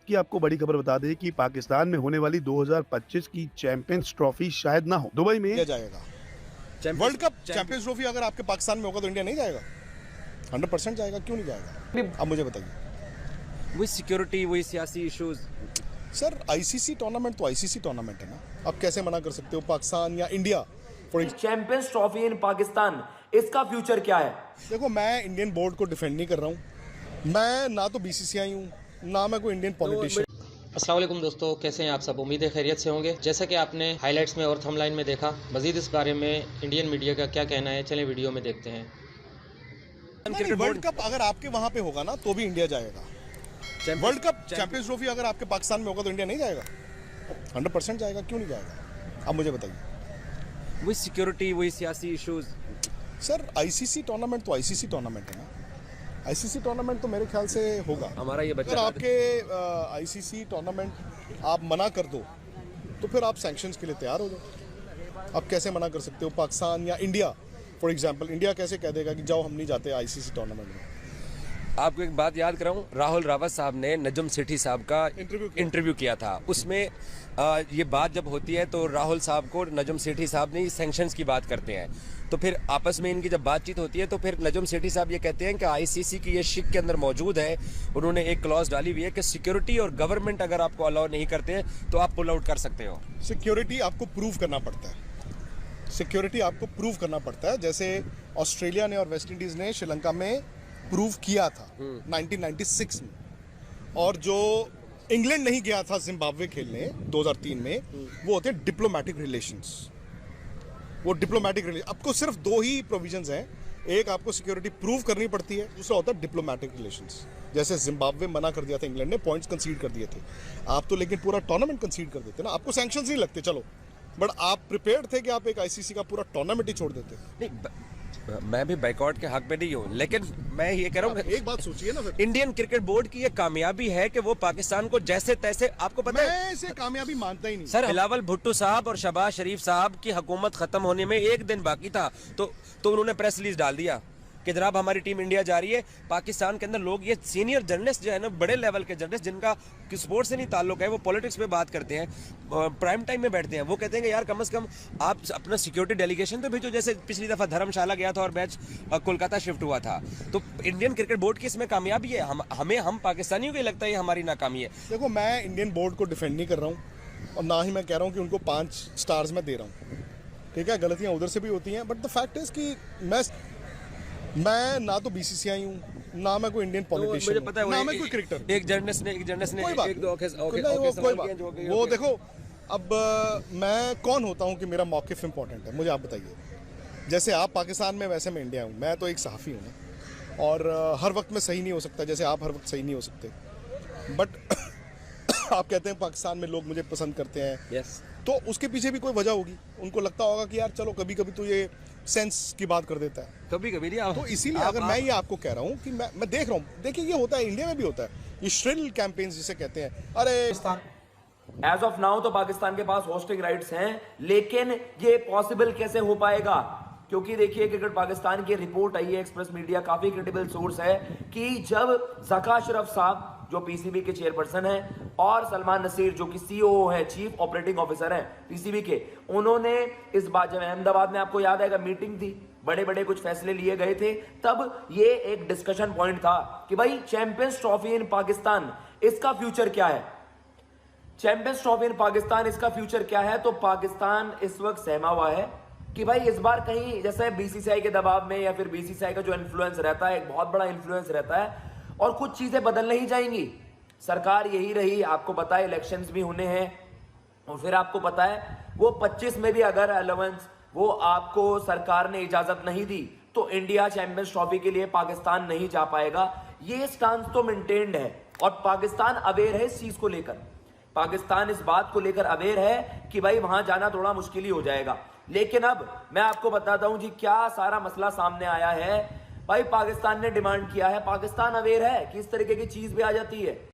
की आपको बड़ी खबर बता दें कि पाकिस्तान में होने वाली 2025 की चैंपियंस ट्रॉफी शायद ना हो। दुबई में इंडिया जाएगा। वर्ल्ड कप चैंपियंस ट्रॉफी अगर आपके पाकिस्तान में होगा तो इंडिया नहीं जाएगा। 100% जाएगा, क्यों नहीं जाएगा? अब मुझे बताइए। वही सिक्योरिटी, वही सियासी इश्यूज। सर आईसीसी टूर्नामेंट तो आईसीसी टूर्नामेंट है ना, आप कैसे मना कर सकते हो? पाकिस्तान या India for champions trophy in Pakistan, इसका फ्यूचर क्या है? देखो, मैं इंडियन बोर्ड को डिफेंड नहीं कर रहा हूँ। मैं ना तो बीसीसीआई हूँ, ना मैं कोई इंडियन पॉलिटिशियन। अस्सलाम वालेकुम दोस्तों, कैसे हैं आप सब? उम्मीद है खैरियत से होंगे। जैसा कि आपने हाइलाइट्स में और थंबनेल में देखा, मजीद इस बारे में इंडियन मीडिया का क्या कहना है, चलें वीडियो में देखते हैं। वर्ल्ड कप अगर आपके वहां पे होगा ना तो भी इंडिया जाएगा। वर्ल्ड कप चैंपियंस ट्रॉफी अगर आपके पाकिस्तान में होगा तो इंडिया नहीं जाएगा। 100% जाएगा, क्यों नहीं जाएगा? अब मुझे बताइए। वही सिक्योरिटी, वही सियासी इश्यूज। सर आईसीसी टूर्नामेंट तो आईसीसी टूर्नामेंट है ना। आईसीसी टूर्नामेंट तो मेरे ख्याल से होगा। हमारा ये अगर बच्चा आपके आईसीसी टूर्नामेंट आप मना कर दो तो फिर आप सैंक्शंस के लिए तैयार हो जाओ। आप कैसे मना कर सकते हो? पाकिस्तान या इंडिया फॉर एग्जांपल, इंडिया कैसे कह देगा कि जाओ हम नहीं जाते आईसीसी टूर्नामेंट में? आपको एक बात याद कराऊं, राहुल रावत साहब ने नजम सेठी साहब का इंटरव्यू किया था। उसमें ये बात जब होती है तो राहुल साहब को नजम सेठी साहब ने सैंक्शंस की बात करते हैं। तो फिर आपस में इनकी जब बातचीत होती है तो फिर नजम सेठी साहब ये कहते हैं कि आईसीसी की ये शिक के अंदर मौजूद है। उन्होंने एक क्लॉज डाली हुई है कि सिक्योरिटी और गवर्नमेंट अगर आपको अलाउ नहीं करते हैं तो आप पुल आउट कर सकते हो। सिक्योरिटी आपको प्रूव करना पड़ता है। सिक्योरिटी आपको प्रूव करना पड़ता है। जैसे ऑस्ट्रेलिया ने और वेस्ट इंडीज ने श्रीलंका में प्रूव किया था 1996 में, और जो इंग्लैंड नहीं गया था जिम्बाब्वे खेलने 2003 में, वो होते हैं डिप्लोमेटिक रिलेशंस। वो डिप्लोमेटिक रिलेशन, आपको सिर्फ दो ही प्रोविजंस हैं। एक आपको सिक्योरिटी प्रूव करनी पड़ती है, दूसरा होता है डिप्लोमेटिक रिलेशंस। जैसे जिम्बाब्वे मना कर दिया था इंग्लैंड ने, पॉइंट्स कंसीड कर दिए थे। आप तो लेकिन पूरा टूर्नामेंट कंसीड कर देते ना, आपको सैंक्शंस नहीं लगते, चलो, बट आप प्रिपेयर्ड थे कि आप एक आईसीसी का पूरा टूर्नामेंट ही छोड़ देते। नहीं, मैं भी बाइकआउट के हक में नहीं हूँ, लेकिन मैं ये कह रहा हूँ, एक बात सोचिए ना फिर। इंडियन क्रिकेट बोर्ड की ये कामयाबी है कि वो पाकिस्तान को जैसे तैसे, आपको पता है मैं इसे कामयाबी मानता ही नहीं सर, बिलावल भुट्टो साहब और शहबाज शरीफ साहब की हुकूमत खत्म होने में एक दिन बाकी था तो उन्होंने प्रेस रिलीज डाल दिया कि जनाब हमारी टीम इंडिया जा रही है। पाकिस्तान के अंदर लोग, ये सीनियर जर्नलिस्ट जो है ना, बड़े लेवल के जर्नलिस्ट जिनका स्पोर्ट्स से नहीं ताल्लुक है, वो पॉलिटिक्स पे बात करते हैं, प्राइम टाइम में बैठते हैं, वो कहते हैं कि यार कम से कम आप अपना सिक्योरिटी डेलीगेशन तो भेजो। जैसे पिछली दफा धर्मशाला गया था और मैच कोलकाता शिफ्ट हुआ था। तो इंडियन क्रिकेट बोर्ड की इसमें कामयाबी है। हम पाकिस्तानियों को लगता है ये हमारी नाकामी है। देखो, मैं इंडियन बोर्ड को डिफेंड नहीं कर रहा हूँ और ना ही मैं कह रहा हूँ कि उनको 5 स्टार्स में दे रहा हूँ। ठीक है, गलतियाँ उधर से भी होती हैं, बट द फैक्ट इज कि मैं ना तो बीसीसीआई हूँ, ना मैं कोई इंडियन पॉलिटिशियन हूँ, ना मैं कोई क्रिकेटर। एक जर्नलिस्ट ने एक दो वो देखो, अब मैं कौन होता हूँ कि मेरा मौक़िफ़ इंपॉर्टेंट है? मुझे आप बताइए। जैसे आप पाकिस्तान में, वैसे मैं इंडिया हूँ। मैं तो एक सहाफ़ी हूँ ना, और हर वक्त में सही नहीं हो सकता, जैसे आप हर वक्त सही नहीं हो सकते। बट आप कहते हैं पाकिस्तान में लोग मुझे पसंद करते हैं, यस, तो उसके पीछे भी कोई वजह होगी। उनको लगता होगा कि यार चलो कभी कभी तो ये सेंस की बात कर देता है, कभी कभी नहीं। तो इसीलिए अगर मैं ये आपको कह रहा हूँ कि मैं देख रहा हूँ, देखिए ये होता है, इंडिया में भी होता है, ये श्रिल कैंपेन्स जिसे कहते हैं। अरे एज ऑफ नाउ तो पाकिस्तान के पास होस्टिंग राइट्स हैं, लेकिन ये पॉसिबल कैसे हो पाएगा? क्योंकि देखिए, क्रिकेट पाकिस्तान की रिपोर्ट आई है, एक्सप्रेस मीडिया काफी क्रेडिबल सोर्स है, कि जब ज़का अशरफ साहब जो पीसीबी के चेयरपर्सन हैं और सलमान नसीर जो कि सीईओ है, चीफ ऑपरेटिंग ऑफिसर हैं पीसीबी के, उन्होंने इस बात, जब अहमदाबाद में आपको याद आएगा मीटिंग थी, बड़े बड़े कुछ फैसले लिए गए थे, तब ये एक डिस्कशन पॉइंट था कि भाई चैंपियंस ट्रॉफी इन पाकिस्तान, इसका फ्यूचर क्या है? चैंपियंस ट्रॉफी इन पाकिस्तान, इसका फ्यूचर क्या है? तो पाकिस्तान इस वक्त सहमा हुआ है कि भाई इस बार कहीं, जैसे बीसीसीआई के दबाव में या फिर बीसीसीआई का जो इन्फ्लुएंस रहता है, एक बहुत बड़ा इन्फ्लुएंस रहता है, और कुछ चीजें बदल नहीं जाएंगी। सरकार यही रही, आपको पता है इलेक्शंस भी होने हैं, और फिर आपको पता है वो 25 में भी अगर अलाउंस वो आपको सरकार ने इजाजत नहीं दी तो इंडिया चैंपियंस ट्रॉफी के लिए पाकिस्तान नहीं जा पाएगा। ये स्टांस तो मेंटेन्ड है, और पाकिस्तान अवेयर है इस चीज को लेकर। पाकिस्तान इस बात को लेकर अवेयर है कि भाई वहां जाना थोड़ा मुश्किल ही हो जाएगा। लेकिन अब मैं आपको बताता हूं जी क्या सारा मसला सामने आया है। भाई पाकिस्तान ने डिमांड किया है, पाकिस्तान अवेयर है कि इस तरीके की चीज भी आ जाती है।